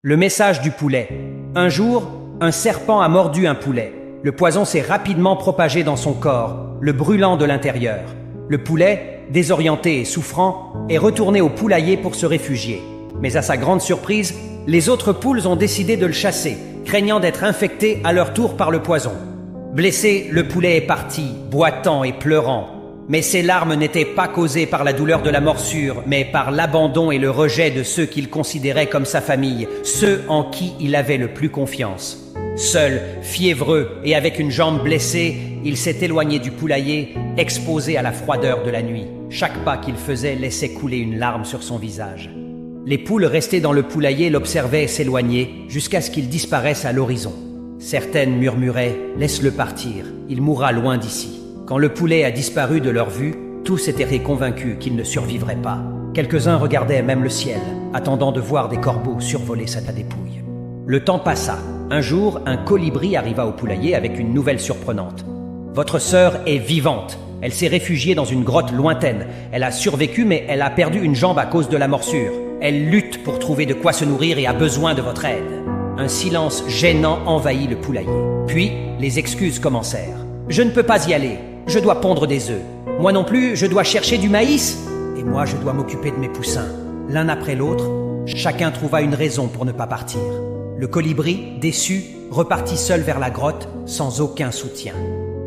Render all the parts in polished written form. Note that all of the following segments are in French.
Le message du poulet. Un jour, un serpent a mordu un poulet. Le poison s'est rapidement propagé dans son corps, le brûlant de l'intérieur. Le poulet, désorienté et souffrant, est retourné au poulailler pour se réfugier. Mais à sa grande surprise, les autres poules ont décidé de le chasser, craignant d'être infectées à leur tour par le poison. Blessé, le poulet est parti, boitant et pleurant. Mais ses larmes n'étaient pas causées par la douleur de la morsure, mais par l'abandon et le rejet de ceux qu'il considérait comme sa famille, ceux en qui il avait le plus confiance. Seul, fiévreux et avec une jambe blessée, il s'est éloigné du poulailler, exposé à la froideur de la nuit. Chaque pas qu'il faisait laissait couler une larme sur son visage. Les poules restées dans le poulailler l'observaient s'éloigner jusqu'à ce qu'il disparaisse à l'horizon. Certaines murmuraient « Laisse-le partir, il mourra loin d'ici ». Quand le poulet a disparu de leur vue, tous étaient convaincus qu'il ne survivrait pas. Quelques-uns regardaient même le ciel, attendant de voir des corbeaux survoler sa dépouille. Le temps passa. Un jour, un colibri arriva au poulailler avec une nouvelle surprenante. « Votre sœur est vivante. Elle s'est réfugiée dans une grotte lointaine. Elle a survécu, mais elle a perdu une jambe à cause de la morsure. Elle lutte pour trouver de quoi se nourrir et a besoin de votre aide. » Un silence gênant envahit le poulailler. Puis, les excuses commencèrent. « Je ne peux pas y aller. Je dois pondre des œufs. Moi non plus, je dois chercher du maïs. Et moi, je dois m'occuper de mes poussins. » L'un après l'autre, chacun trouva une raison pour ne pas partir. Le colibri, déçu, repartit seul vers la grotte, sans aucun soutien.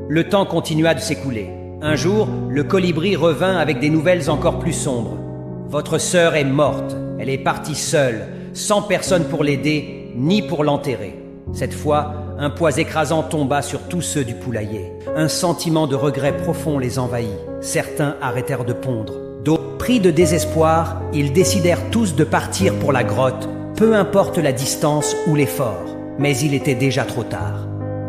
Le temps continua de s'écouler. Un jour, le colibri revint avec des nouvelles encore plus sombres. « Votre sœur est morte. Elle est partie seule, sans personne pour l'aider, ni pour l'enterrer. » Cette fois, un poids écrasant tomba sur tous ceux du poulailler. Un sentiment de regret profond les envahit. Certains arrêtèrent de pondre. D'autres, pris de désespoir, ils décidèrent tous de partir pour la grotte, peu importe la distance ou l'effort. Mais il était déjà trop tard.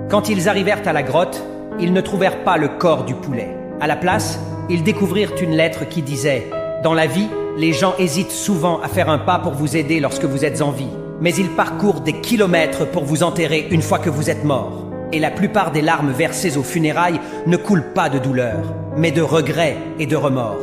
Quand ils arrivèrent à la grotte, ils ne trouvèrent pas le corps du poulet. À la place, ils découvrirent une lettre qui disait « Dans la vie, les gens hésitent souvent à faire un pas pour vous aider lorsque vous êtes en vie. Mais ils parcourent des kilomètres pour vous enterrer une fois que vous êtes mort. Et la plupart des larmes versées aux funérailles ne coulent pas de douleur, mais de regret et de remords.